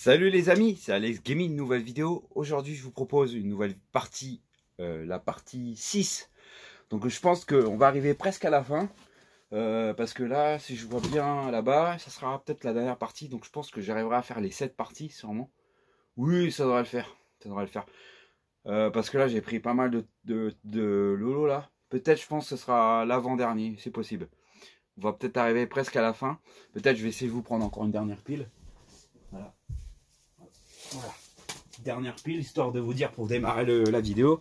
Salut les amis, c'est Alex Gaming, nouvelle vidéo. Aujourd'hui je vous propose une nouvelle partie, la partie 6. Donc je pense qu'on va arriver presque à la fin. Parce que là, si je vois bien là-bas, ça sera peut-être la dernière partie. Donc je pense que j'arriverai à faire les 7 parties sûrement. Oui, ça devrait le faire. Ça devrait le faire. Parce que là j'ai pris pas mal de lolo là. Peut-être je pense que ce sera l'avant-dernier, c'est possible. On va peut-être arriver presque à la fin. Peut-être je vais essayer de vous prendre encore une dernière pile. Voilà. Voilà. Dernière pile, histoire de vous dire pour démarrer la vidéo.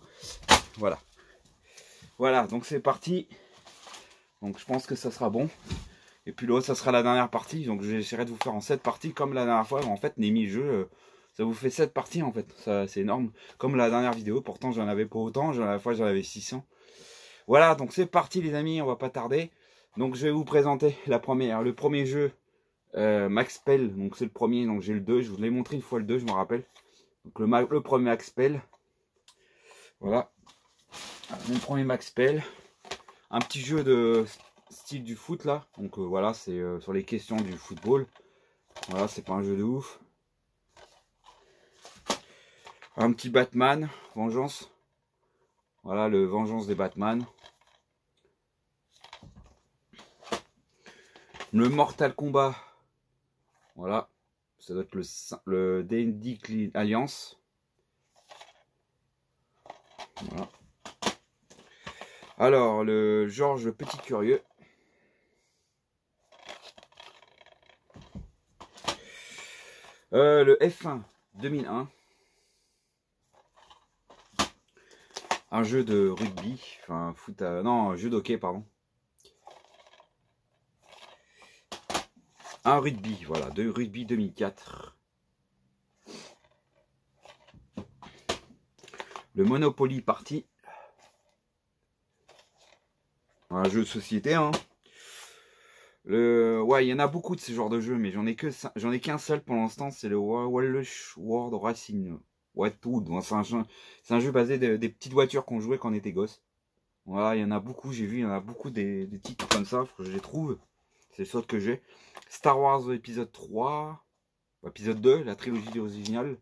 Voilà. Voilà, donc c'est parti. Donc je pense que ça sera bon. Et puis l'autre, ça sera la dernière partie. Donc j'essaierai de vous faire en 7 parties comme la dernière fois. En fait, Nemi jeu, ça vous fait 7 parties en fait. Ça, c'est énorme. Comme la dernière vidéo, pourtant j'en avais pas autant. La fois j'en avais 600. Voilà, donc c'est parti les amis, on va pas tarder. Donc je vais vous présenter la première, le premier jeu, Max Pell. Donc c'est le premier, donc j'ai le 2. Je vous l'ai montré une fois le 2, je me rappelle. Donc le premier Max Pell. Voilà. Mon premier Max Pell. Un petit jeu de style du foot là. Donc voilà, c'est sur les questions du football. Voilà, c'est pas un jeu de ouf. Un petit Batman, Vengeance. Voilà, le Vengeance des Batman. Le Mortal Kombat. Voilà. Ça doit être le D&D Clean Alliance. Voilà. Alors, le Georges le Petit Curieux. Le F1 2001. Un jeu de rugby. Enfin, foot à... Non, un jeu d'hockey, pardon. Un rugby, voilà. De rugby 2004. Le Monopoly Party. Un jeu de société, hein. Ouais, il y en a beaucoup de ce genre de jeux, mais j'en ai qu'un seul pour l'instant, c'est le Wallace World Racing. Wetwood. C'est un jeu basé des petites voitures qu'on jouait quand on était gosse. Voilà, il y en a beaucoup, j'ai vu, il y en a beaucoup des titres comme ça, faut que je les trouve. C'est le seul que j'ai. Star Wars épisode 3, épisode 2, la trilogie originale.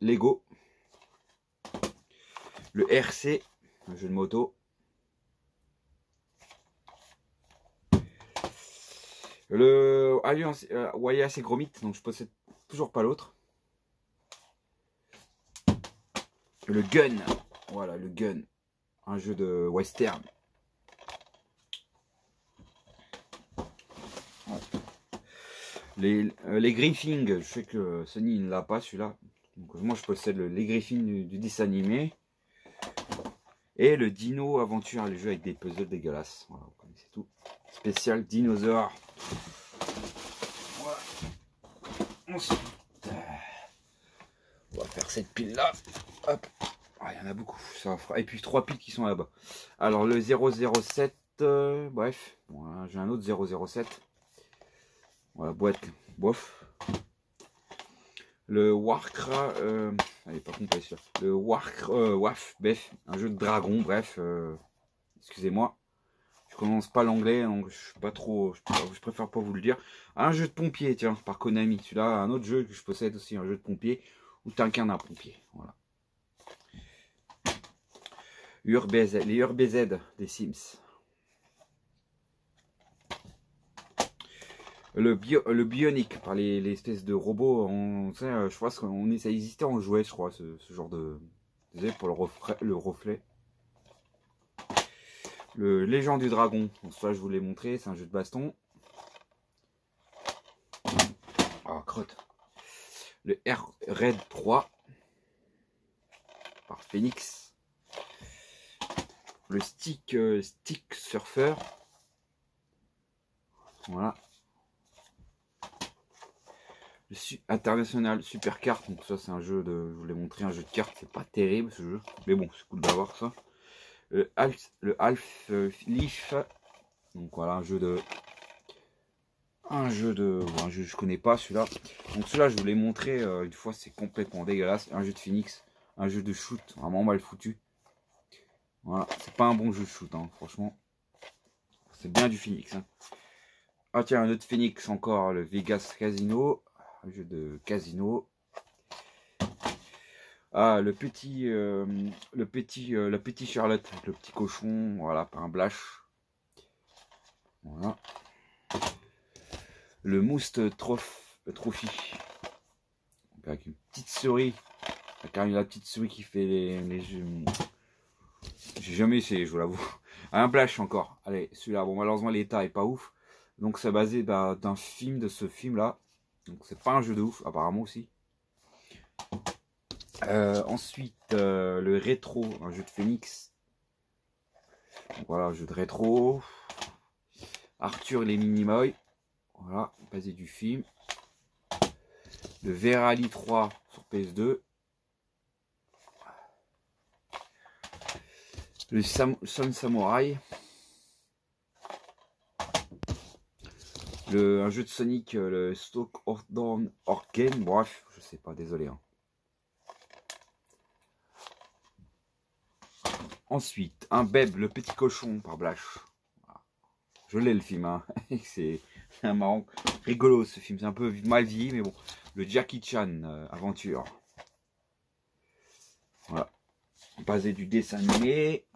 Lego. Le RC, un jeu de moto. Le Alliance Wyatt et Gromit, donc je possède toujours pas l'autre. Le Gun, voilà le Gun, un jeu de western. Les Griffins, je sais que Sony ne l'a pas celui-là. Donc moi je possède les Griffins du dessin animé. Et le Dino Aventure, le jeu avec des puzzles dégueulasses. Voilà, vous connaissez tout. Spécial dinosaure. Voilà. Ensuite, on va faire cette pile là. Hop. Ah, il y en a beaucoup. Ça fera... Et puis 3 piles qui sont là-bas. Alors le 007. Bref. Voilà, j'ai un autre 007. Voilà, boîte. Bof. Le Warcraft. Allez, pas complet sûr. Le Waf. Bref. Un jeu de dragon. Bref. Excusez-moi. Je commence pas l'anglais, donc je suis pas trop. Je préfère pas vous le dire. Un jeu de pompier, tiens, par Konami. Celui-là, un autre jeu que je possède aussi, un jeu de pompier, où t'incarnes un pompier. Voilà. Les URBZ des Sims. Le Bionic, par les espèces de robots. Je crois que ça existait en jouet, je crois, ce genre de. Désolé pour le reflet. Le Légende du Dragon, donc ça je vous l'ai montré, c'est un jeu de baston. Ah, crotte. Le Raid 3 par Phoenix. Le Stick Surfer. Voilà. Le International Super Carte, donc ça c'est un jeu de. Je vous l'ai montré, un jeu de cartes, c'est pas terrible ce jeu, mais bon, c'est cool d'avoir ça. Le Half-Life, donc voilà, un jeu je connais pas celui-là. Donc celui-là je vous l'ai montré une fois, c'est complètement dégueulasse. Un jeu de Phoenix, un jeu de shoot, vraiment mal foutu. Voilà, c'est pas un bon jeu de shoot, hein, franchement. C'est bien du Phoenix. Hein. Ah tiens, un autre Phoenix encore, le Vegas Casino. un jeu de casino. Ah, le petit Charlotte, le petit cochon, voilà, par un Blash. Voilà. Le Mouste Trophy. Avec une petite souris. Avec la petite souris qui fait les jeux. J'ai jamais essayé, je vous l'avoue. Un Blash encore. Allez, celui-là, bon, malheureusement, l'état est pas ouf. Donc, c'est basé d'un film, de ce film-là. Donc, c'est pas un jeu de ouf, apparemment aussi. Ensuite, le rétro, un jeu de Phoenix. Donc, voilà, un jeu de rétro. Arthur et les Minimoys. Voilà, basé du film. Le Verali 3 sur PS2. Le Sun Samurai. Un jeu de Sonic, le Stock of Dawn Game. Bref, je sais pas, désolé. Hein. Ensuite, un Beb, le petit cochon par Blash. Je l'ai le film, hein. C'est un marrant, rigolo ce film, c'est un peu mal vieilli, mais bon. Le Jackie Chan aventure. Voilà. Basé du dessin animé.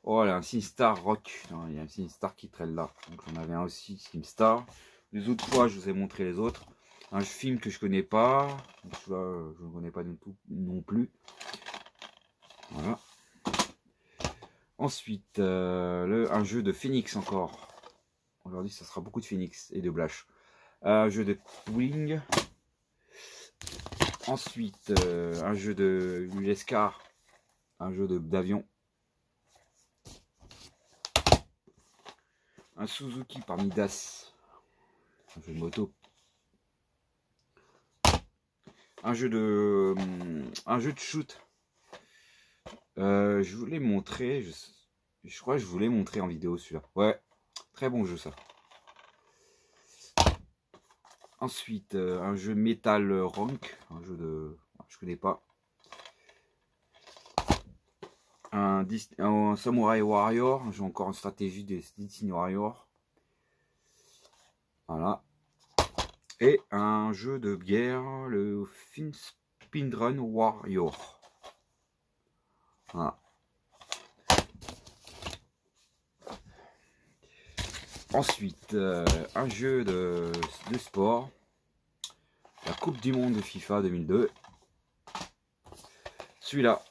Oh là, un SingStar Rock. Non, il y a un SingStar qui traîne là. Donc j'en avais un aussi, SingStar. Les autres fois, je vous ai montré les autres. Un film que je connais pas. Celui-là, je ne connais pas du tout non plus. Voilà. Ensuite, un jeu de Phoenix encore. Aujourd'hui, ça sera beaucoup de Phoenix et de Blash. Un jeu de Wing. Ensuite, un jeu de USCar. Un jeu d'avion. Un Suzuki par Midas. Un jeu de moto. Un jeu de shoot. Je voulais montrer. Je crois que je voulais montrer en vidéo celui-là. Ouais, très bon jeu ça. Ensuite, un jeu Metal Rank. Un jeu de... Je connais pas. Un Samurai Warrior. Un jeu encore en stratégie des Destiny Warrior. Voilà. Et un jeu de bière, le Speedrun Warrior. Voilà. Ensuite, un jeu de sport. La Coupe du Monde de FIFA 2002. Celui-là.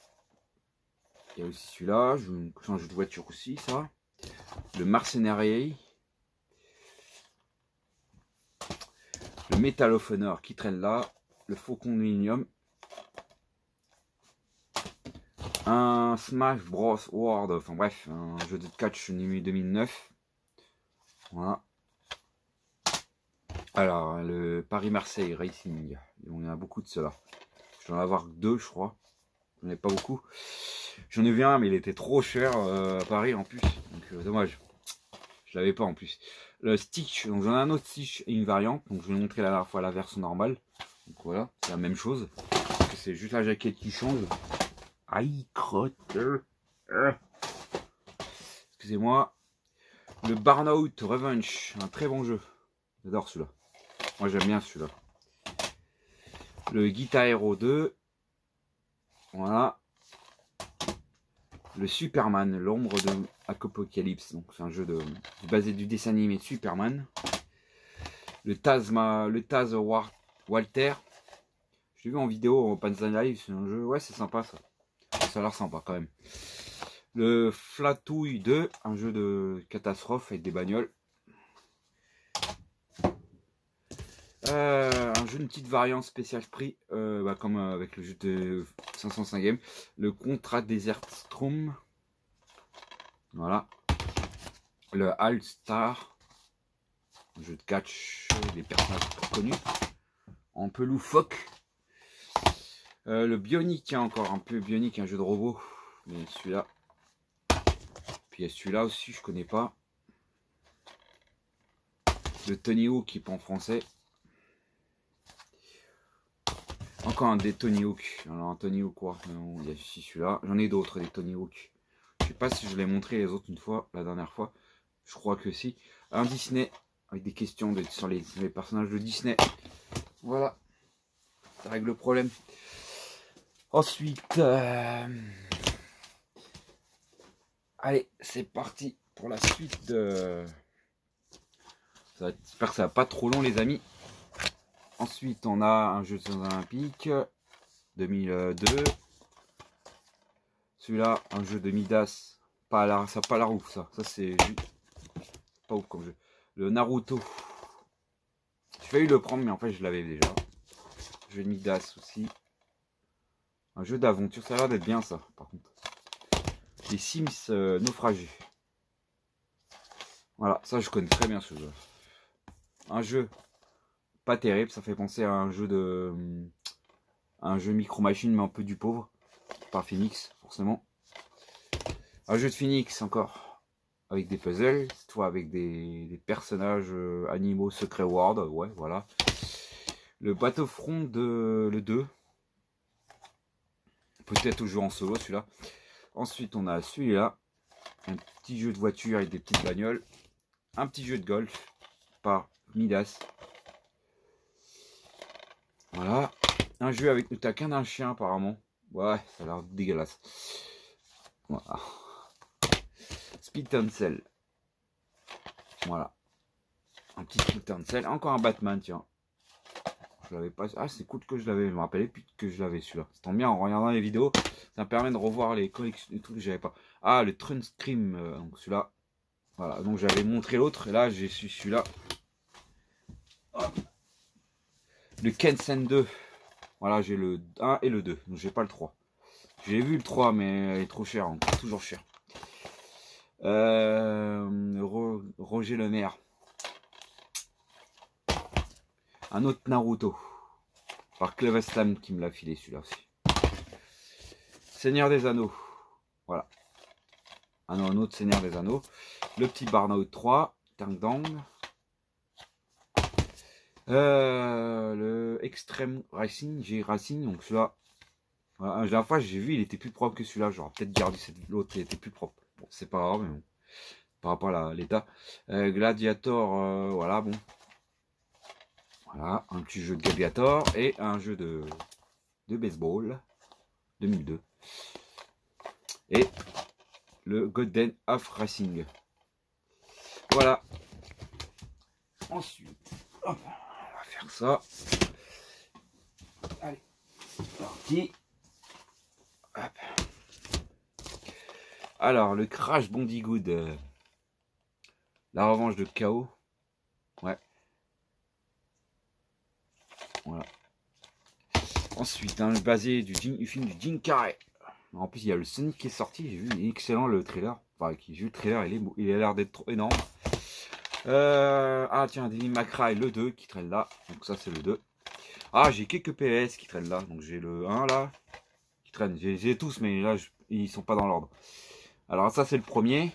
Il y a aussi celui-là. C'est un jeu de voiture aussi, ça. Le Mercenary. Le Medal of Honor qui traîne là. Le Faucon Millennium. Un Smash Bros World. Enfin bref, un jeu de catch numéro 2009. Voilà. Alors, le Paris-Marseille Racing. On en a beaucoup de cela. Je vais en avoir deux, je crois. J'en ai pas beaucoup. J'en ai vu un, mais il était trop cher à Paris en plus. Donc, dommage. Je l'avais pas en plus. Le Stitch. Donc, j'en ai un autre Stitch et une variante. Donc, je vais vous montrer la dernière fois la version normale. Donc, voilà. C'est la même chose. C'est juste la jaquette qui change. Aïe, crotte. Excusez-moi. Le Burnout Revenge. Un très bon jeu. J'adore celui-là. Moi j'aime bien celui-là. Le Guitar Hero 2. Voilà. Le Superman, l'ombre de Apocalypse. Donc c'est un jeu basé du dessin animé de Superman. Le Taz Walter. Je l'ai vu en vidéo en Panzer Live. C'est un jeu. Ouais, c'est sympa ça. Ça a l'air sympa quand même. Le Flatouille 2. Un jeu de catastrophe avec des bagnoles. Un jeu, une petite variante spéciale prix, comme avec le jeu de 505 game, le Contra Desert Storm. Voilà. Le All Star, un jeu de catch, des personnages connus, un peu loufoque. Le Bionic, hein, encore un peu Bionic, un jeu de robot, mais celui-là. Puis il y a celui-là aussi, je connais pas. Le Tony Hawk qui est en français. Encore un des Tony Hawk. Alors un Tony Hawk quoi. Il y a ici celui-là. J'en ai d'autres des Tony Hawk. Je sais pas si je l'ai montré les autres une fois, la dernière fois. Je crois que si. Un Disney. avec des questions sur les personnages de Disney. Voilà, ça règle le problème. Ensuite, allez, c'est parti pour la suite de... J'espère que ça va pas trop long, les amis. Ensuite, on a un jeu de Olympiques 2002. Celui-là, un jeu de Midas. Pas la, ça pas la ouf, ça. Ça, c'est pas ouf comme jeu. Le Naruto. J'ai failli le prendre, mais en fait, je l'avais déjà. Jeu de Midas aussi. Un jeu d'aventure. Ça a l'air d'être bien, ça, par contre. Les Sims naufragés. Voilà, ça, je connais très bien ce jeu. Un jeu pas terrible. Ça fait penser à un jeu de... un jeu Micro Machine, mais un peu du pauvre. Par Phoenix, forcément. Un jeu de Phoenix, encore. Avec des puzzles. Cette fois avec des personnages animaux Secret World. Ouais, voilà. Le Battlefront de le 2. Peut-être jouer en solo, celui-là. Ensuite, on a celui-là. Un petit jeu de voiture avec des petites bagnoles. Un petit jeu de golf par Midas. Voilà. Un jeu avec le taquin d'un chien, apparemment. Ouais, ça a l'air dégueulasse. Voilà. Speed Cancel. Voilà. Un petit Speed Cancel. Encore un Batman, tiens. Je l'avais pas. Ah, c'est cool que je l'avais. Je me rappelais plus que je l'avais celui-là. C'est tant bien en regardant les vidéos. Ça me permet de revoir les collections, les trucs que j'avais pas. Ah, le Trun Scream. Donc celui-là. Voilà. Donc j'avais montré l'autre. Et là, j'ai su celui-là. Le Kensen 2. Voilà, j'ai le 1 et le 2. Donc j'ai pas le 3. J'ai vu le 3, mais il est trop cher. Encore toujours cher. Roger Le Maire. Un autre Naruto. Par Clevestam qui me l'a filé celui-là aussi. Seigneur des Anneaux. Voilà. Un autre Seigneur des Anneaux. Le petit Burnout 3. Tang Dang. Le Extreme Racing. J'ai Racing. Donc celui-là. Voilà. La dernière fois j'ai vu il était plus propre que celui-là. J'aurais peut-être gardé l'autre qui était plus propre. Bon, c'est pas grave, mais bon. Par rapport à l'état. Gladiator. Voilà, bon. Voilà, un petit jeu de Gladiator et un jeu de baseball 2002. Et le Golden Half Racing. Voilà. Ensuite, hop, on va faire ça. Allez, c'est parti. Hop. Alors, le Crash Bandicoot. La revanche de Chaos. Ouais. Voilà. Ensuite, hein, basé du film du Jim Carrey. En plus, il y a le Sonic qui est sorti. J'ai vu, il est excellent le trailer. Enfin, j'ai vu le trailer, il a l'air d'être trop énorme. Ah, tiens, Devil May Cry, le 2 qui traîne là. Donc, ça, c'est le 2. Ah, j'ai quelques PS qui traînent là. Donc, j'ai le 1 là qui traîne. J'ai tous, mais là, ils sont pas dans l'ordre. Alors, ça, c'est le premier.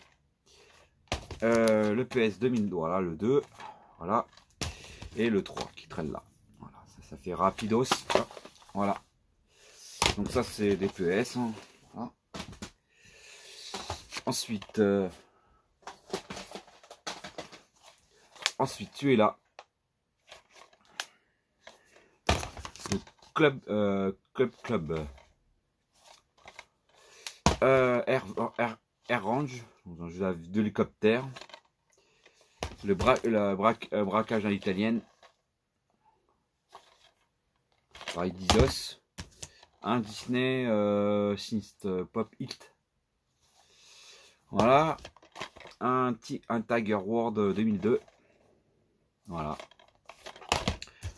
Le PS 2000, voilà, le 2. Voilà. Et le 3 qui traîne là. Voilà, ça fait rapidos. Voilà. Donc ça c'est des PS. Hein. Voilà. Ensuite, tu es là. Le club. Air Range, dans un jeu d'hélicoptère. Le braquage à l'italienne. Pareil d'Isos. Un Disney Synth Pop Hit. Voilà. Un Tiger World 2002. Voilà.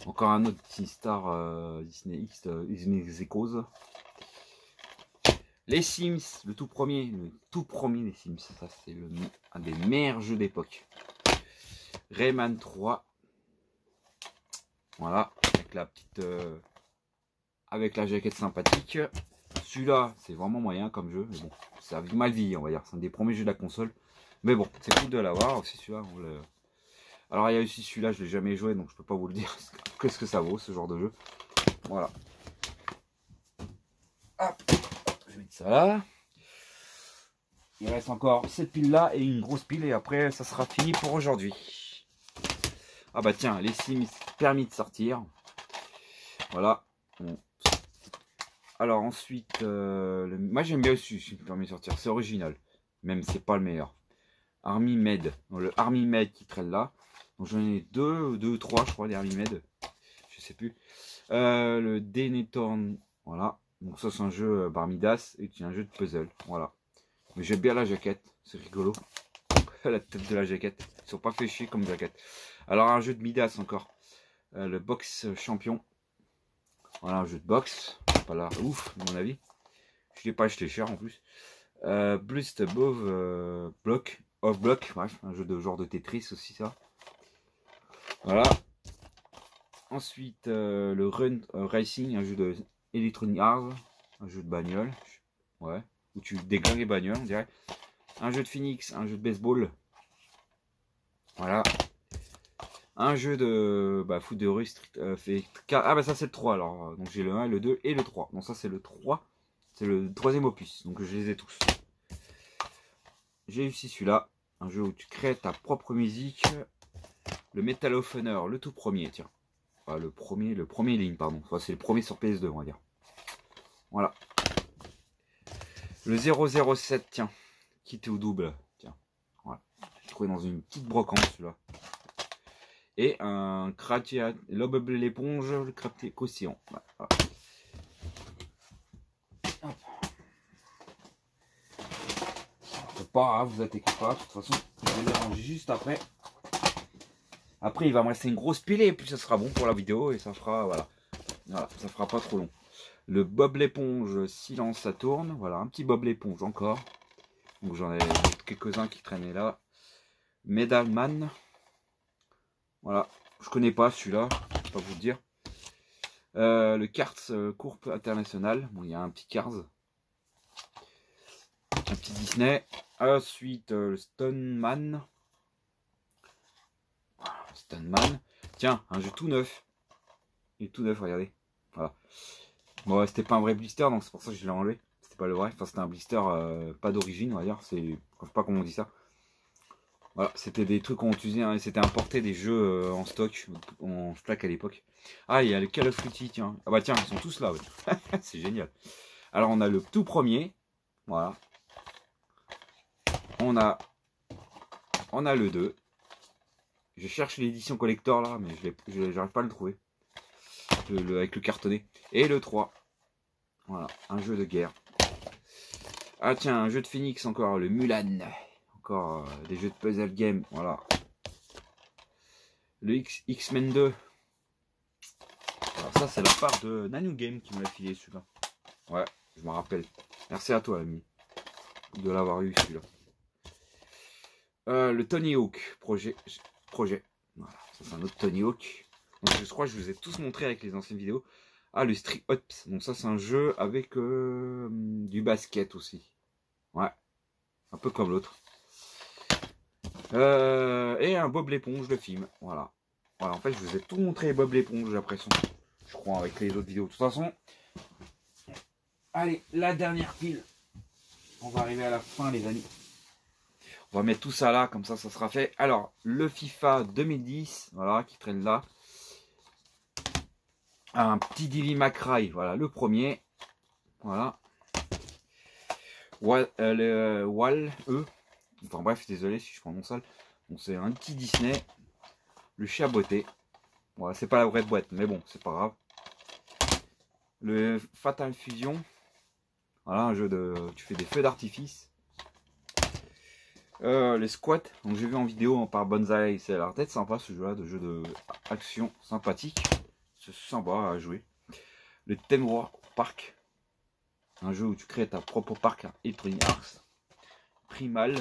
Encore un autre Star Disney X, Disney Echoes. Les Sims, le tout premier des Sims. Ça c'est un des meilleurs jeux d'époque. Rayman 3. Voilà, avec la petite avec la jaquette sympathique. Celui-là, c'est vraiment moyen comme jeu, mais bon, ça a mal vieilli, on va dire. C'est un des premiers jeux de la console. Mais bon, c'est cool de l'avoir aussi celui-là. Alors il y a aussi celui-là, je l'ai jamais joué, donc je peux pas vous le dire. Qu'est-ce que ça vaut ce genre de jeu. Voilà. Hop, je vais mettre ça là. Il reste encore cette pile là et une grosse pile et après ça sera fini pour aujourd'hui. Ah bah tiens, les Sims permis de sortir. Voilà. Bon. Alors ensuite, moi j'aime bien aussi Sims permis de sortir. C'est original. Même c'est pas le meilleur. Army Med. Donc, le Army Med qui traîne là. Donc j'en ai deux, trois je crois, des Army Med. Je sais plus. Le Denethorn. Voilà. Donc ça c'est un jeu Barmidas et c'est un jeu de puzzle. Voilà. Mais j'aime bien la jaquette. C'est rigolo. La tête de la jaquette. Ils sont pas fait chier comme jaquette. Alors un jeu de Midas encore. Le Box Champion. Voilà un jeu de boxe. Pas là. Ouf, à mon avis. Je l'ai pas acheté cher en plus. Blust Above Block. Off Block. Bref, un jeu de genre de Tetris aussi ça. Voilà. Ensuite le Run Racing. Un jeu de Electronic Arts. Un jeu de bagnole. Ouais. Où tu déglingues les bagnoles on dirait. Un jeu de Phoenix. Un jeu de baseball. Voilà. Un jeu de foot de rue fait... Ah bah ça c'est le 3 alors. Donc j'ai le 1, le 2 et le 3. Donc ça c'est le 3. C'est le troisième opus. Donc je les ai tous. J'ai aussi celui-là. Un jeu où tu crées ta propre musique. Le Metal of Honor, le tout premier, tiens. Enfin, le premier ligne, pardon. Enfin, c'est le premier sur PS2, on va dire. Voilà. Le 007, tiens. Qui était au double. Tiens. Voilà. J'ai trouvé dans une petite brocante celui-là. Et un Kratia, l'Ob l'éponge, le Crafté Océan. Voilà. C'est pas grave, vous inquiétez pas, de toute façon, je vais les ranger juste après. Après, il va me rester une grosse pile et puis ça sera bon pour la vidéo et ça fera, voilà, ça fera pas trop long. Le Bob l'éponge, silence, ça tourne. Voilà, un petit Bob l'éponge encore. Donc j'en ai quelques-uns qui traînaient là. Medalman. Voilà, je connais pas celui-là, je peux pas vous le dire. Le Cars Courbe International. Bon, il y a un petit Cars. Un petit Disney. Ensuite, le Stoneman. Stoneman. Tiens, un jeu tout neuf. Il est tout neuf, regardez. Voilà. Bon, c'était pas un vrai blister, donc c'est pour ça que je l'ai enlevé. C'était pas le vrai. Enfin, c'était un blister pas d'origine, on va dire. C'est, je sais pas comment on dit ça. Voilà, c'était des trucs qu'on utilisait, hein, c'était importé des jeux en stock, en Slack à l'époque. Ah, il y a le Call of Duty, tiens. Ah bah tiens, ils sont tous là, ouais. C'est génial. Alors, on a le tout premier. Voilà. On a le 2. Je cherche l'édition collector là, mais j'arrive pas à le trouver. Avec le cartonné. Et le 3. Voilà, un jeu de guerre. Ah tiens, un jeu de Phoenix encore, le Mulan. Encore des jeux de puzzle game, voilà. Le X-Men 2. Alors ça, c'est la part de Nanu Game qui me l'a filé celui-là. Ouais, je me rappelle. Merci à toi, ami, de l'avoir eu celui-là. Le Tony Hawk projet. Voilà, ça c'est un autre Tony Hawk. Donc, je crois que je vous ai tous montré avec les anciennes vidéos. Ah, le Street Ops. Donc ça c'est un jeu avec du basket aussi. Ouais, un peu comme l'autre. Et un Bob l'éponge, le film. Voilà. Voilà, en fait je vous ai tout montré Bob l'éponge, j'ai l'impression. Je crois avec les autres vidéos. De toute façon. Allez, la dernière pile. On va arriver à la fin les amis. On va mettre tout ça là, comme ça sera fait. Alors, le FIFA 2010, voilà, qui traîne là. Un petit Dilly McRae, voilà, le premier. Voilà. Le Wall, enfin bref, désolé si je prends mon sale. Bon, c'est un petit Disney. Le chien beauté. Voilà, c'est pas la vraie boîte, mais bon, c'est pas grave. Le Fatal Fusion. Voilà, un jeu de... Tu fais des feux d'artifice. Les squats, donc j'ai vu en vidéo par Bonzai, c'est la tête sympa ce jeu-là, de jeu de action sympathique. C'est sympa à jouer. Le Tenwa Park. Un jeu où tu crées ta propre parc à Electronic Arts. Primal.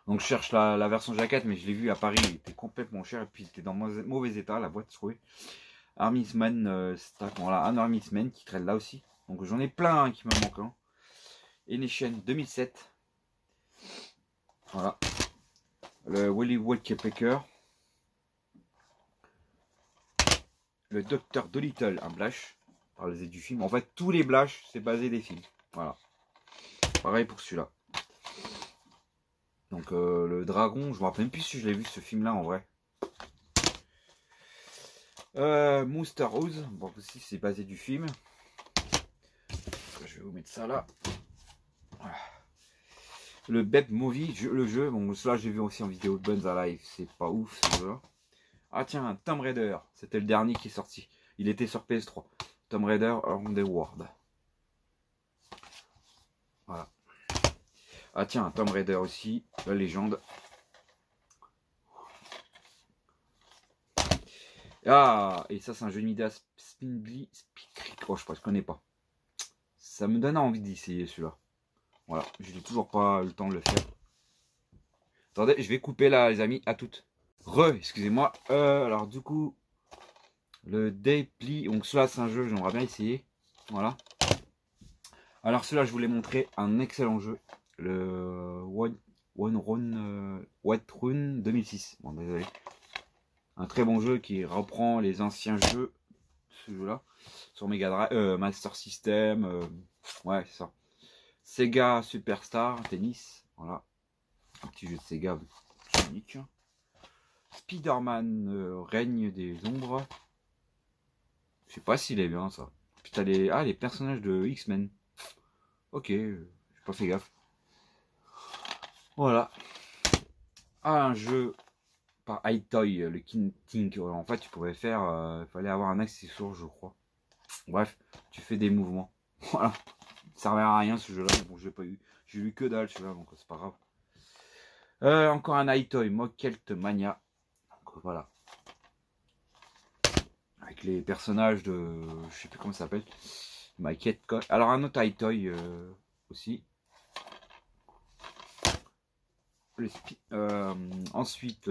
Donc je cherche la version jaquette, mais je l'ai vu à Paris, il était complètement cher et puis il était dans mauvais état, la boîte trouvée. Armisman Stack, voilà, un Armisman qui traîne là aussi. Donc j'en ai plein hein, qui me manquent. Hein. Nation 2007. Voilà. Le Willy Woodpecker. Le Docteur Dolittle, un Blash. Parler du film. En fait, tous les Blash, c'est basé des films. Voilà. Pareil pour celui-là. Donc le dragon, je me rappelle même plus si je l'ai vu ce film là en vrai. Monster House, bon aussi c'est basé du film. Je vais vous mettre ça là. Voilà. Le Bep Movie, le jeu, bon cela j'ai vu aussi en vidéo de Buns Alive, c'est pas ouf ce jeu là. Ah tiens, Tomb Raider, c'était le dernier qui est sorti. Il était sur PS3. Tomb Raider on the World. Voilà. Ah tiens, Tomb Raider aussi, la légende. Ah, et ça c'est un jeu de Midas Spinbly Speakrick. Oh, je sais pas, je connais pas. Ça me donne envie d'essayer celui-là. Voilà, je n'ai toujours pas eu le temps de le faire. Attendez, je vais couper là les amis, à toutes. Excusez-moi. Alors du coup, le Dayply, donc cela c'est un jeu que j'aimerais bien essayer. Voilà. Alors cela je voulais montrer un excellent jeu. Le White Rune 2006. Bon désolé. Un très bon jeu qui reprend les anciens jeux. Ce jeu là. Sur Mega Drive, Master System. Ouais c'est ça. Sega Superstar Tennis. Voilà. Un petit jeu de Sega unique. Spider-Man Règne des Ombres. Je sais pas s'il est bien ça. Putain, les personnages de X-Men. Ok, j'ai pas fait gaffe. Voilà. Ah, un jeu par iToy, le King Tink. En fait, tu pouvais faire. Il fallait avoir un accessoire, je crois. Bref, tu fais des mouvements. Voilà. Ça servait à rien ce jeu-là. Bon, j'ai pas eu. J'ai eu que dalle celui-là, donc c'est pas grave. Encore un iToy, Mockelt Mania. Donc voilà. Avec les personnages de. Je sais plus comment ça s'appelle. Maquette. Alors un autre iToy aussi. Ensuite,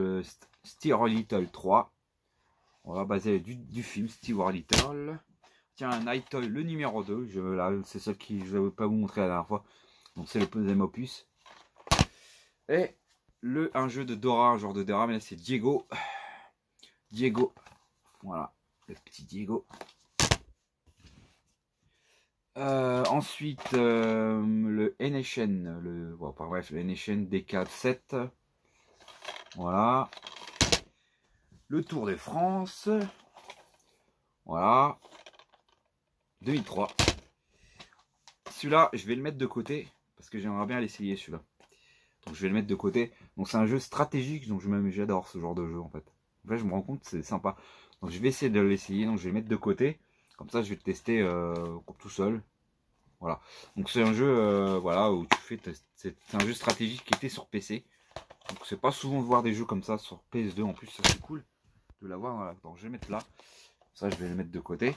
Stewart Little 3. Voilà, basé du film Stewart Little. Tiens, un iToy, le numéro 2. C'est celui que je ne vais pas vous montrer la dernière fois. Donc c'est le deuxième opus. Et un jeu de Dora, un genre de Dora, mais là c'est Diego. Diego. Voilà, le petit Diego. Ensuite, le NSN, bref, le NSN DK7. Voilà. Le Tour de France. Voilà. 2003. Celui-là, je vais le mettre de côté. Parce que j'aimerais bien l'essayer celui-là. Donc je vais le mettre de côté. Donc c'est un jeu stratégique. Donc j'adore ce genre de jeu en fait. En fait, je me rends compte c'est sympa. Donc je vais essayer de l'essayer. Donc je vais le mettre de côté. Comme ça, je vais le tester tout seul. Voilà. Donc c'est un jeu voilà, où tu fais. C'est un jeu stratégique qui était sur PC. Donc c'est pas souvent de voir des jeux comme ça sur PS2 en plus. Ça c'est cool de l'avoir. Voilà. Donc je vais mettre là. Ça, je vais le mettre de côté.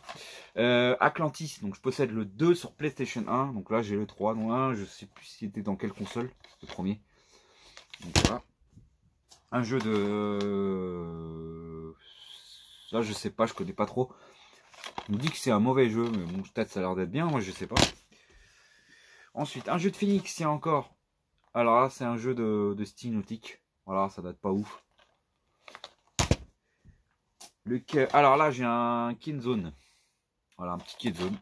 Atlantis, donc je possède le 2 sur PlayStation 1. Donc là, j'ai le 3. Donc 1, je sais plus s'il était dans quelle console. Le premier. Donc voilà. Un jeu de. Là, je sais pas, je connais pas trop. On me dit que c'est un mauvais jeu, mais bon, peut-être ça a l'air d'être bien. Moi, je sais pas. Ensuite, un jeu de Phoenix, il y a encore. Alors là, c'est un jeu de style nautique. Voilà, ça date pas ouf. Alors là, j'ai un Killzone. Voilà, un petit Killzone.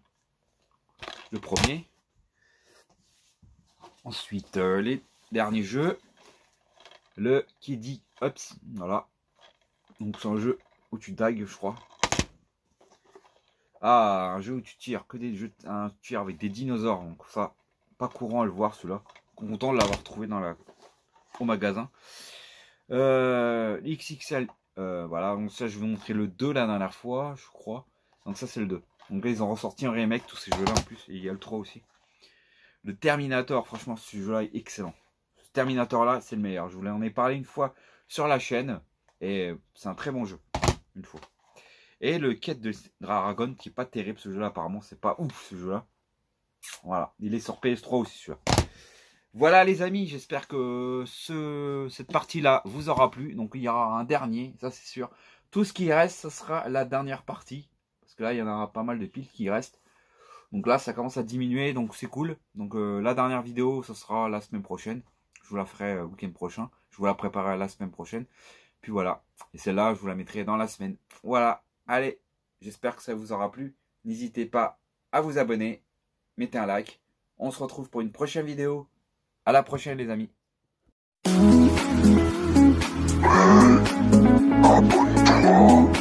Le premier. Ensuite, les derniers jeux. Le Kiddy Ups. Voilà. Donc c'est un jeu où tu dagues, je crois. Ah, un jeu où tu tires que des jeux. Un tir avec des dinosaures. Donc ça, pas courant à le voir celui-là. Content de l'avoir trouvé au magasin. XXL. Voilà, donc ça je vais vous montrer le 2 la dernière fois, je crois. Donc ça c'est le 2. Donc là ils ont ressorti un remake, tous ces jeux-là en plus. Et il y a le 3 aussi. Le Terminator, franchement ce jeu-là est excellent. Ce Terminator-là, c'est le meilleur. Je vous en ai parlé une fois sur la chaîne. Et c'est un très bon jeu. Une fois. Et le Quête de Dragon, qui est pas terrible ce jeu-là, apparemment. C'est pas ouf ce jeu-là. Voilà. Il est sur PS3 aussi celui-là. Voilà les amis, j'espère que cette partie-là vous aura plu. Donc il y aura un dernier, ça c'est sûr. Tout ce qui reste, ce sera la dernière partie. Parce que là, il y en aura pas mal de piles qui restent. Donc là, ça commence à diminuer, donc c'est cool. Donc la dernière vidéo, ce sera la semaine prochaine. Je vous la ferai le week-end prochain. Je vous la préparerai la semaine prochaine. Puis voilà. Et celle-là, je vous la mettrai dans la semaine. Voilà. Allez, j'espère que ça vous aura plu. N'hésitez pas à vous abonner. Mettez un like. On se retrouve pour une prochaine vidéo. À la prochaine les amis. Abonne-toi.